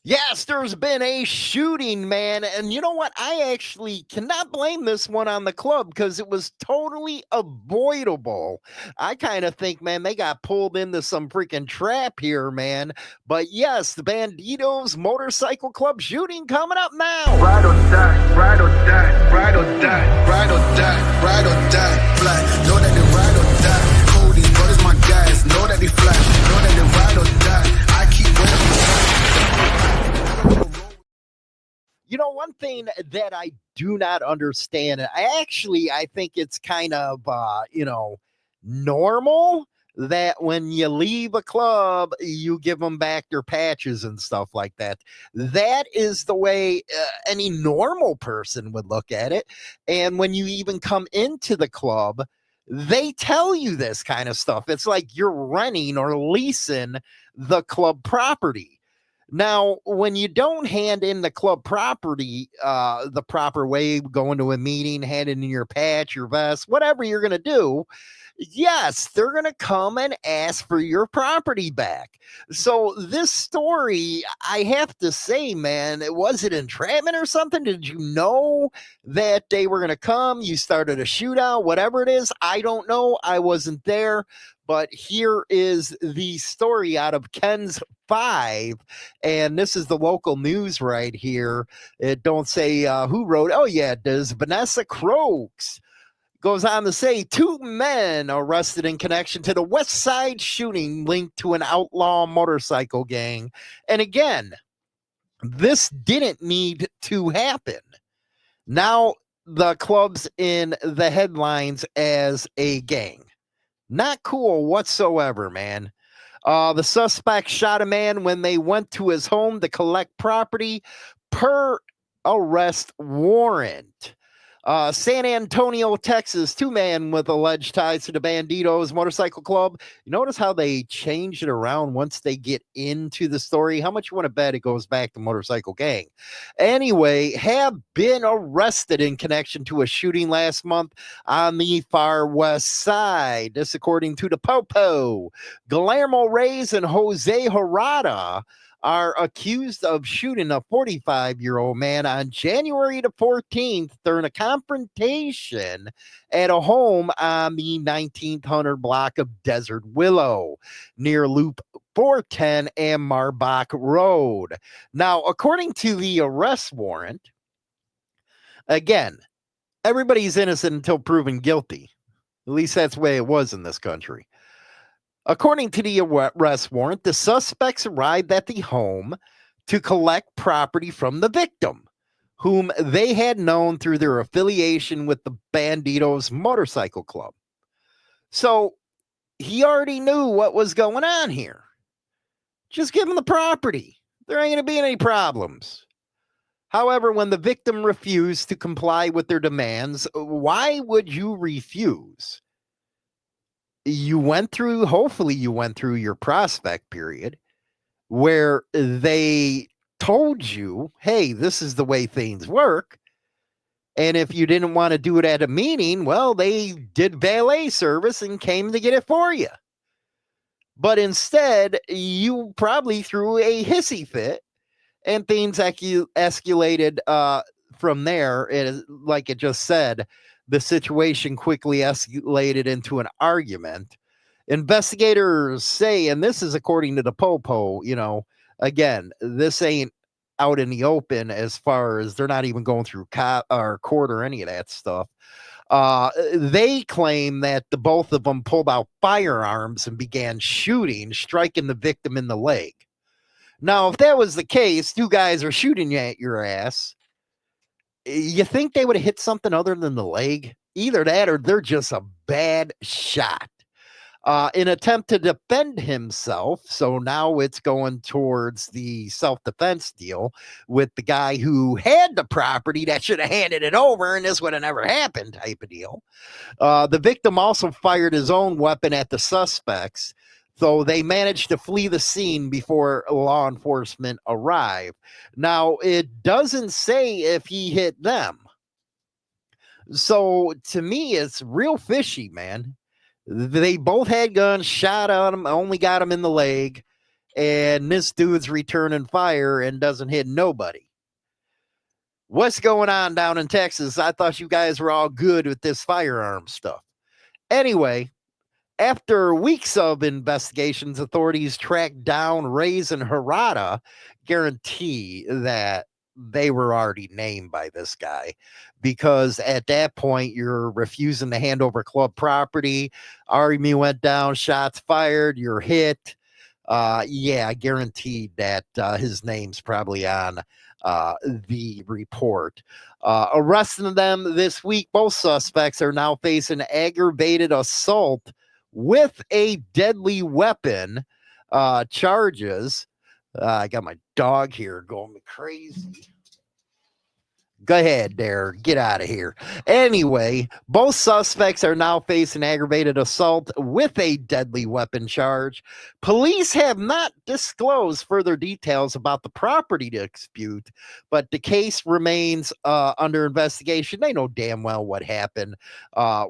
Yes, there's been a shooting, man. And you know what? I actually cannot blame this one on the club because it was totally avoidable. I kind of think, man, they got pulled into some freaking trap here, man. But yes, the Bandidos Motorcycle Club shooting coming up now. Ride or die, ride or die, ride or die, ride or die, ride or die, fly. Know that they ride or die. Cody, brothers, my guys, know that they fly. Know that they ride or die. I keep You know, one thing that I do not understand, I think it's kind of, normal that when you leave a club, you give them back their patches and stuff like that. That is the way any normal person would look at it. And when you even come into the club, they tell you this kind of stuff. It's like you're renting or leasing the club property. Now, when you don't hand in the club property the proper way, going to a meeting, handing in your patch, your vest, whatever you're going to do, yes, they're going to come and ask for your property back. So this story, I have to say, man, was it entrapment or something? Did you know that they were going to come? You started a shootout, whatever it is. I don't know. I wasn't there. But here is the story out of Ken's 5, and this is the local news right here. It don't say who wrote. Oh yeah, it does. Vanessa Croaks goes on to say 2 men arrested in connection to the West Side shooting linked to an outlaw motorcycle gang. And again, this didn't need to happen. Now the club's in the headlines as a gang. Not cool whatsoever, man. The suspect shot a man when they went to his home to collect property per arrest warrant. San Antonio, Texas, 2 men with alleged ties to the Bandidos Motorcycle Club. You notice how they change it around once they get into the story? How much you want to bet it goes back to Motorcycle Gang? Anyway, have been arrested in connection to a shooting last month on the far west side. This according to the Popo. Guillermo Reyes and Jose Herrada are accused of shooting a 45-year-old man on January the 14th during a confrontation at a home on the 1900 block of Desert Willow near Loop 410 and Marbach Road. Now, according to the arrest warrant, again, everybody's innocent until proven guilty. At least that's the way it was in this country. According to the arrest warrant, the suspects arrived at the home to collect property from the victim, whom they had known through their affiliation with the Bandidos Motorcycle Club. So he already knew what was going on here. Just give him the property. There ain't going to be any problems. However, when the victim refused to comply with their demands, why would you refuse? Hopefully you went through your prospect period where they told you, hey, this is the way things work. And if you didn't want to do it at a meeting, well, they did valet service and came to get it for you. But instead, you probably threw a hissy fit and things escalated from there. Like it just said, the situation quickly escalated into an argument. Investigators say, and this is according to the Popo, again, this ain't out in the open as far as they're not even going through court or any of that stuff. They claim that the both of them pulled out firearms and began shooting, striking the victim in the leg. Now, if that was the case, 2 guys are shooting at your ass. You think they would have hit something other than the leg? Either that or they're just a bad shot. In attempt to defend himself, so now it's going towards the self-defense deal with the guy who had the property that should have handed it over and this would have never happened type of deal. The victim also fired his own weapon at the suspects, so they managed to flee the scene before law enforcement arrived. Now, it doesn't say if he hit them. So, to me, it's real fishy, man. They both had guns, shot at him, only got him in the leg. and this dude's returning fire and doesn't hit nobody. What's going on down in Texas? I thought you guys were all good with this firearm stuff. Anyway, after weeks of investigations, authorities tracked down Reyes and Herrada, guarantee that they were already named by this guy, because at that point you're refusing to hand over club property. Army went down, shots fired, you're hit. Yeah, guaranteed that his name's probably on the report. Arresting them this week, both suspects are now facing aggravated assault with a deadly weapon charges. I got my dog here going me crazy. Go ahead there. Get out of here. Anyway, both suspects are now facing aggravated assault with a deadly weapon charge. Police have not disclosed further details about the property dispute, but the case remains under investigation. They know damn well what happened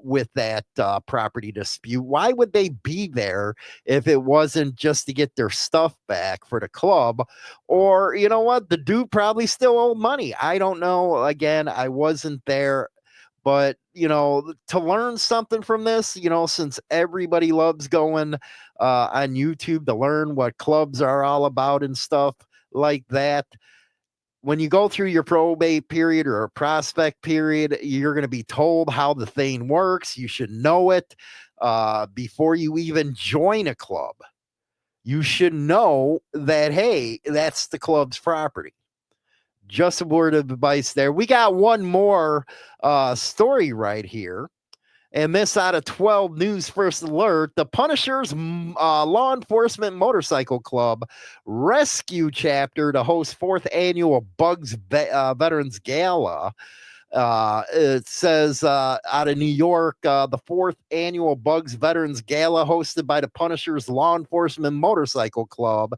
with that property dispute. Why would they be there if it wasn't just to get their stuff back for the club? Or, you know what? The dude probably still owed money. I don't know. Again, I wasn't there, but, you know, to learn something from this, you know, since everybody loves going on YouTube to learn what clubs are all about and stuff like that. When you go through your probate period or a prospect period, you're going to be told how the thing works. You should know it before you even join a club. You should know that, hey, that's the club's property. Just a word of advice there. We got one more story right here. And this out of 12 News First Alert, the Punisher's Law Enforcement Motorcycle Club Rescue Chapter to host 4th Annual Bugs Veterans Gala. It says out of New York, the 4th Annual Bugs Veterans Gala hosted by the Punisher's Law Enforcement Motorcycle Club.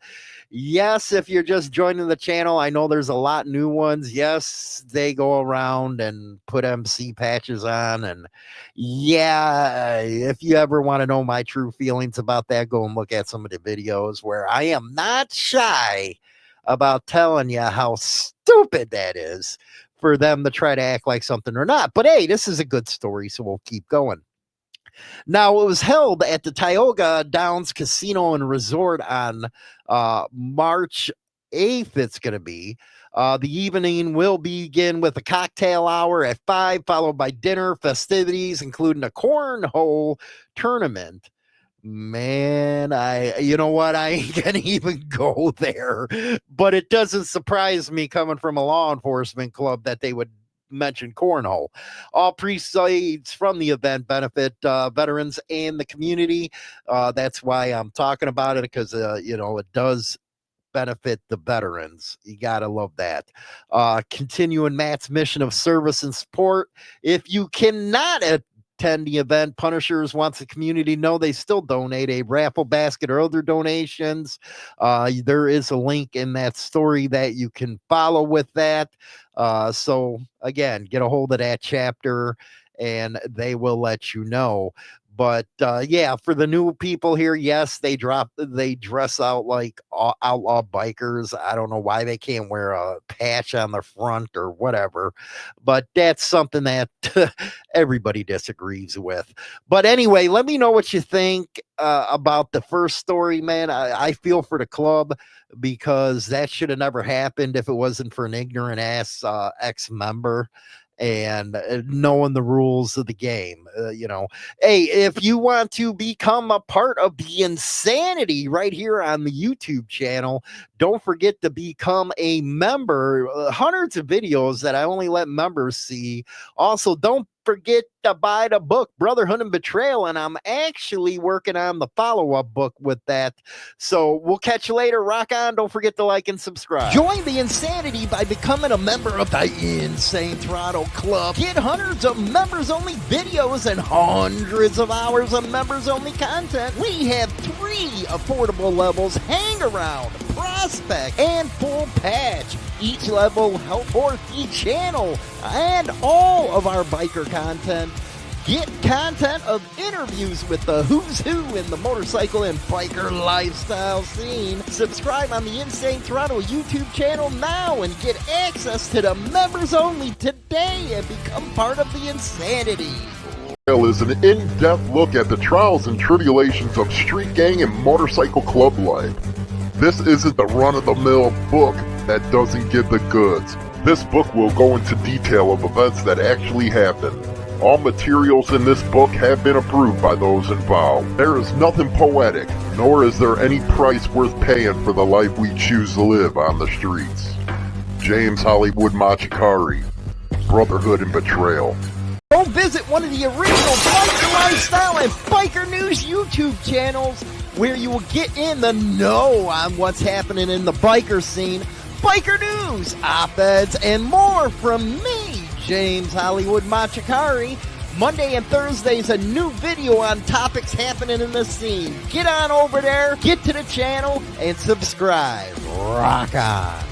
Yes, if you're just joining the channel, I know there's a lot new ones. Yes, they go around and put MC patches on. And yeah, if you ever want to know my true feelings about that, go and look at some of the videos where I am not shy about telling you how stupid that is for them to try to act like something or not. But hey, this is a good story, so we'll keep going. Now, it was held at the Tioga Downs Casino and Resort on March 8th, it's going to be. The evening will begin with a cocktail hour at 5, followed by dinner, festivities, including a cornhole tournament. Man, you know what? I ain't gonna even go there, but it doesn't surprise me coming from a law enforcement club that they would mention cornhole. All proceeds from the event benefit veterans and the community. That's why I'm talking about it, because you know, it does benefit the veterans. You gotta love that. Continuing Matt's mission of service and support. If you cannot attend the event, Punishers wants the community to know they still donate a raffle basket or other donations. There is a link in that story that you can follow with that. So again, get a hold of that chapter and they will let you know. But yeah, for the new people here, yes, they dress out like outlaw bikers. I don't know why they can't wear a patch on the front or whatever, but that's something that everybody disagrees with. But anyway, let me know what you think about the first story, man. I feel for the club, because that should have never happened if it wasn't for an ignorant ass ex-member and knowing the rules of the game. You know, hey, if you want to become a part of the insanity right here on the YouTube channel, don't forget to become a member. Hundreds of videos that I only let members see. Also, don't forget to buy the book Brotherhood and Betrayal, and I'm actually working on the follow-up book with that. So we'll catch you later. Rock on. Don't forget to like and subscribe. Join the insanity by becoming a member of the Insane Throttle Club. Get hundreds of members-only videos and hundreds of hours of members-only content. We have 3 affordable levels: hang around, prospect, and full patch. Each level help support each channel and all of our biker content. get content of interviews with the who's who in the motorcycle and biker lifestyle scene, subscribe on the Insane Throttle YouTube channel now and get access to the members only today and become part of the insanity. Is an in-depth look at the trials and tribulations of street gang and motorcycle club life. This isn't the run-of-the-mill book that doesn't give the goods. This book will go into detail of events that actually happened. All materials in this book have been approved by those involved. There is nothing poetic, nor is there any price worth paying for the life we choose to live on the streets. James Hollywood Machikari, Brotherhood and Betrayal. Go visit one of the original Biker Lifestyle and Biker News YouTube channels where you will get in the know on what's happening in the biker scene, biker news, op-eds, and more from me, James Hollywood Machikari. Monday and Thursdays, a new video on topics happening in the scene. Get on over there, get to the channel, and subscribe. Rock on.